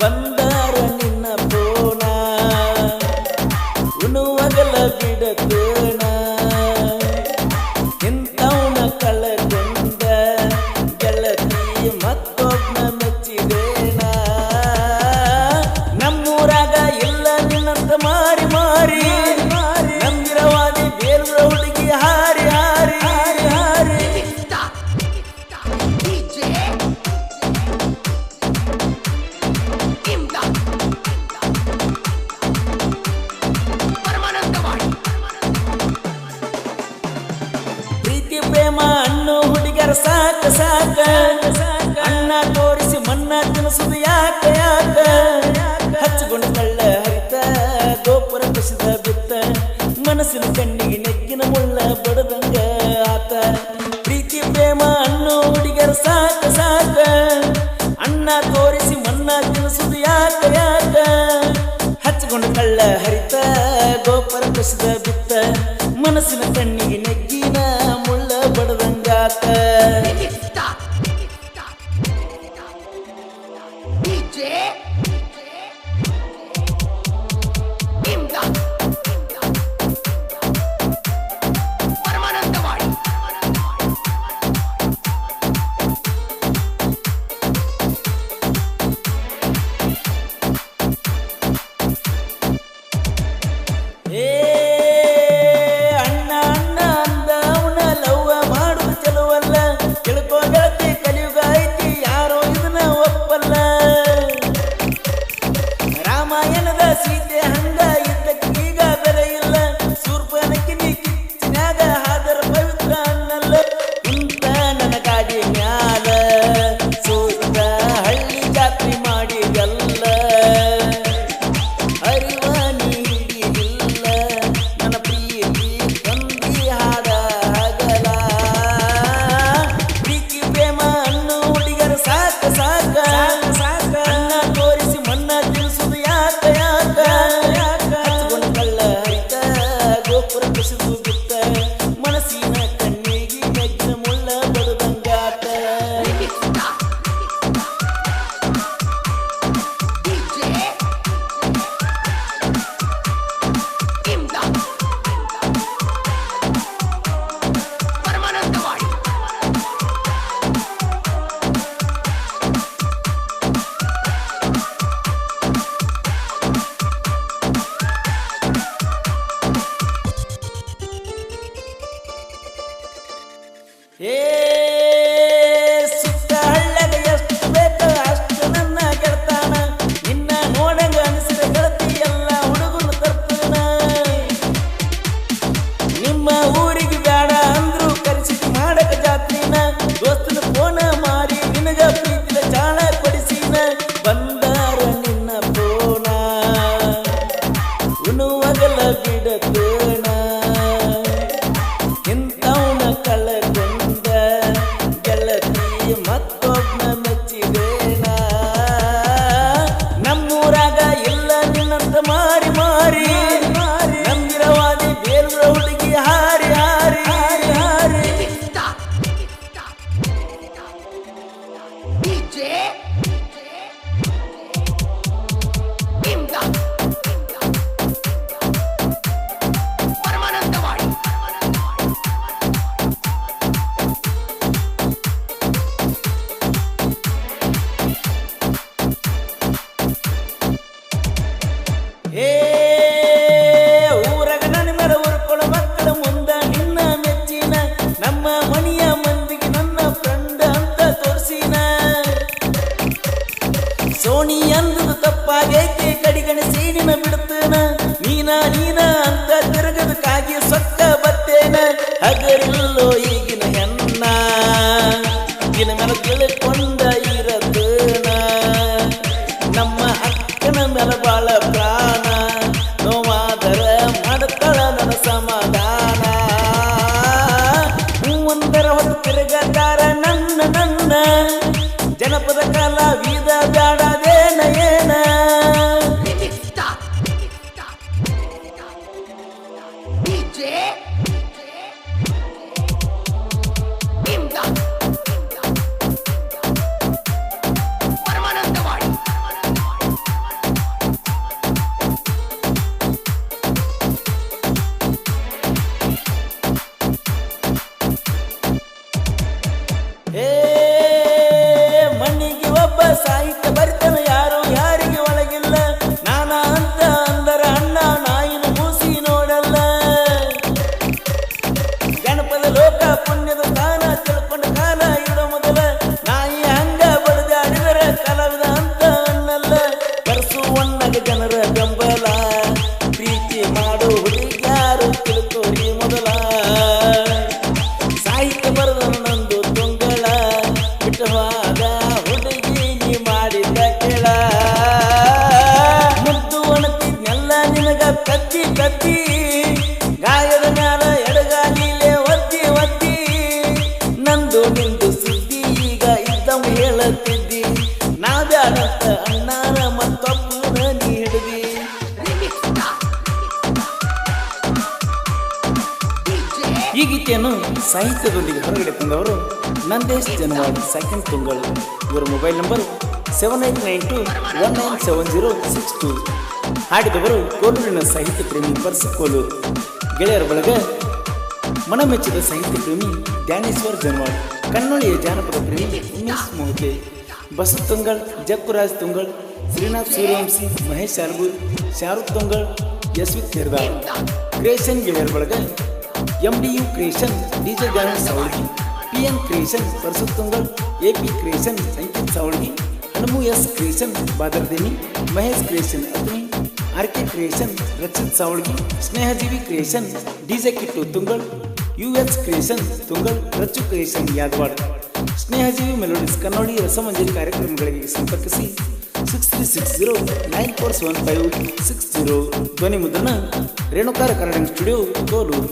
ಬಂದಾರ ನಿನ್ನ ಪೋನ ಉಣುವಗಲ ಬಿಡತೋಣ ಇಂಥವನ ಕಳಕೊಂಡ ಗೆಳತಿ ಮತ್ತೊಬ್ಬನ ಮೆಚ್ಚಿದೇನ ನಮ್ಮೂರಾಗ ಇಲ್ಲ ನಿನ್ನಂತ ಮಾರಿ ಮಾರಿ ನಂದಿರವಾದಿ ಬೇಲೂರ ಹುಡುಗಿ ಹಾರಿ ಹಾರಿ ಹಾರಿ ಹಾರಿ ಪ್ರೀತಿ ಪ್ರೇಮ ಅನ್ನೋ ಹುಡುಗರ ಸಾಕ ಸಾಕ ಅಣ್ಣ ತೋರಿಸಿ ಮನ್ನ ತಿನಿಸುದು ಯಾಕ ಯಾಕ ಹಚ್ಚಿಕೊಂಡು ಕಳ್ಳ ಹರಿತ ಗೋಪುರ ಕುಸಿದ ಬಿತ್ತ ಮನಸ್ಸಿನ ಕಣ್ಣಿಗೆ ನೆಗ್ಗಿನ ಮುಳ್ಳ ಬಡದಂಗ ಆತ ಪ್ರೀತಿ ಪ್ರೇಮ ಅನ್ನೋ ಹುಡುಗರ ಸಾಕ ಸಾಕ ಅಣ್ಣ ತೋರಿಸಿ ಮನ್ನ ತಿನಿಸುದು ಯಾಕ ಯಾಕ ಹಚ್ಚಿಕೊಂಡು ಕಳ್ಳ ಹರಿತ ಗೋಪುರ ಕುಸಿದ ಬಿತ್ತ ಮನಸ್ಸಿನ ಕಣ್ಣಿಗೆ ನೆಗ್ಗಿನ ಮುಳ್ಳ ಬಡದಂಗಾತ ಅಣ್ಣ ಅಣ್ಣ ಅಂದ ಅವನ ಲವ್ವ ಮಾಡುದು ಚಲುವಲ್ಲ ತಿಳ್ಕೋ ಗೆಳತಿ ಕಲಿಯುಗ ಐತಿ ಯಾರೋ ಇದನ್ನ ಒಪ್ಪಲ್ಲ ರಾಮಾಯಣದ ಸೀತೆ ಹಂಗ ಇದ್ದಕ್ಕೀಗ ಬೆಲೆ ಇಲ್ಲ ಶೂರ್ಪನಖಿನಿ ಕಿಚ್ಚಿನ್ಯಾಗ ಹಾದರ ಪವಿತ್ರ ಅನ್ನಲ್ಲ ಇಂತ ನನ್ನ ಗಾಡಿ ಮ್ಯಾಲ ಸೂತ್ರ ಹಳ್ಳಿ ಜಾತ್ರೆ ಮಾಡಿದಲ್ಲ ಅರಿವ ನೀರಿಲ್ಲ ನನ್ನ ಪ್ರೀತಿ ತಂದಿ ಹಾಡ ಹಗಲ ಪ್ರೀತಿ ಪ್ರೇಮ ಅನ್ನೋ ಹುಡುಗರ ಸಾಕ ಸಾಕ ಅಣ್ಣ ತೋರಿಸಿ ಮನ್ನ ತಿಳಿಸುದು ಯಾಕ ಯಾಕ ಹಚ್ಚಿಕೊಂಡು ಕಳ್ಳ ಹರಿತ ಗೋಪುರ ಕುಸಿದು ಬಿತ್ತ ಮನಸ್ಸಿನ ಕಣ್ಣಿಗೆ ನೆಗ್ಗಿನ ಮುಳ್ಳ ಬಡದಂಗಾತ ಸುತ್ತ ಹಳ್ಳಗ ಎಷ್ಟು ಬೇಕೋ ಅಷ್ಟು ನನ್ನ ಗೆಳತಾನ ನಿನ್ನ ನೋಡಂಗ ಅನಿಸಿದ ಗೆಳತಿ ಎಲ್ಲ ಹುಡುಗರು ತರ್ತಾನ ನಿಮ್ಮ ಊರಿಗೆ ಬೇಡ ಅಂದ್ರು ಕರೆಸಿಟ್ಟು ಮಾಡಕ ಜಾತ್ರಿನ ದೋಸ್ತನ ಫೋನ ಮಾರಿ ನಿನಗ ಪ್ರೀತಿದ ಚಾಣ ಕೊಡಿಸಿನ ಬಂದಾರ ನಿನ್ನ ಫೋನ ಉಣುವಗಲ ಬಿಡತೋಣ ಇಂಥವನ ಕಳಕೊಂಡ ಗೆಳತಿ ಮತ್ತೊಬ್ಬನ ಮೆಚ್ಚಿದೇನ ನಮ್ಮೂರಾಗ ಇಲ್ಲ ನಿನ್ನಂತ ಮಾರಿ ಮಾರಿ ನಂದಿರವಾದಿ ಬೇಲೂರ ಹುಡುಗಿ ಹಾರಿ ಹಾರಿ ಹಾರಿ ಹಾರಿ ಊರಾಗ ನನ್ನ ಮೇಲೆ ಉರ್ಕೊಳ್ಳೋ ಮಕ್ಕಳ ಮುಂದ ನಿನ್ನ ಮೆಚ್ಚಿನ ನಮ್ಮ ಮನೆಯ ಮಂದಿಗೆ ನನ್ನ ಫ್ರೆಂಡ್ ಅಂತ ತೋರಿಸಿನ ಸೋನಿ ಅಂದದು ತಪ್ಪಾಗೈತಿ ಕಡಿಗಣಿಸಿ ನಿನ್ನ ಬಿಡ್ತೇನ ನೀನ ನೀನ ಅಂತ ತಿರುಗದಕ್ಕಾಗಿ ಸೊಕ್ಕ ಬತ್ತೇನ ಹಗರಿಲ್ಲೋ ಈಗಿನ ಹೆಣ್ಣ ದಿನ ಮೇಲೆ ತಿಳ್ಕೊಂಡ ಇರತೇನ ನಮ್ಮ ಅಕ್ಕನ ಮೇಲೆ ಬಾಳ ಪ್ರಾಣ ನೋವಾದರ ಮಾಡ್ತಾಳ ನನ್ನ ಸಮಾಧಾನ ಒಂದರ ಹೊತ್ತು ತಿರುಗದಾರ ನನ್ನ ನನ್ನ ಜನಪದ ಕಾಲ ವೀದ ಬ್ಯಾಡದೇನ ಏನ ಕತ್ತಿ ಕತ್ತಿ ಗಾಯದ ಮ್ಯಾಲ ಎಡಗಾಲಿಲೆ ಒತ್ತಿ ಒತ್ತಿ ನಂದು ನಿಂದು ಸುದ್ದಿ ಈಗ ಇದ್ದವ ಹೇಳತ್ತಿದ್ದಿ ನಾ ಬ್ಯಾಡಂತ ಅಣ್ಣಾರ ಮತ್ತೊಬ್ಬನ ನೀ ಹಿಡಿದಿ ಈ ಗೀತೆಯನ್ನು ಸಾಹಿತ್ಯದೊಂದಿಗೆ ಹೊರಗಡೆ ತಂದವರು ನಂದೇಶ್ ಜನವಾಡಿ ಸೆಕೆಂಡ್ ತುಂಗಳು. ಇವರ ಮೊಬೈಲ್ ನಂಬರ್ 7892197062. ಹಾಡಿದವರು ಕೋಲೂರಿನ ಸಾಹಿತ್ಯ ಪ್ರೇಮಿ ಪರ್ಸು ಕೋಲೂರು. ಗೆಳೆಯರ ಬಳಗ ಮನಮೆಚ್ಚಿದ ಸಾಹಿತ್ಯ ಪ್ರೇಮಿ ಧ್ಯಾನೇಶ್ವರ್ ಜನವಾಡಿ, ಕನ್ನಡಿಯ ಜಾನಪದ ಪ್ರೇಮಿ ಉಮೇಶ್ ಮೊಹತೆ, ಬಸು ತುಂಗಳ್, ಜಪ್ಪುರಾಜ್ ತುಂಗಳ್, ಶ್ರೀನಾಥ್ ಸೂರ್ಯವಂಶಿ, ಮಹೇಶ್ ಅಲ್ಗೂರ್, ಶಾರುಖ್ ತುಂಗಳ್, ಯಶ್ವಿತ್ ನಿರ್ದಾಳ್. ಕ್ರಿಯೇಷನ್ ಗೆಳೆಯರ ಬಳಗ MDU creation DJ Gayan Savalgi, PN creation Parsu Tungal, AP creation Sanket Savalgi, Hanumu S creation Badardeni, Mahesh creation Agni, RK creation Rakshith Savalgi, Snehajeevi creation DJ Kittu Tungal, US creation Tungal, Rachchu creation Yadawad. Snehajeevi melodies Kannadi ರಸಮಂಜರಿ ಕಾರ್ಯಕ್ರಮಗಳಿಗೆ ಸಂಪರ್ಕಿಸಿ 6360947560. ಧ್ವನಿ ಮುದ್ರಣ ರೇಣುಕಾರ ಕನ್ನಡ ಸ್ಟುಡಿಯೋ ಕೋಲೂರು.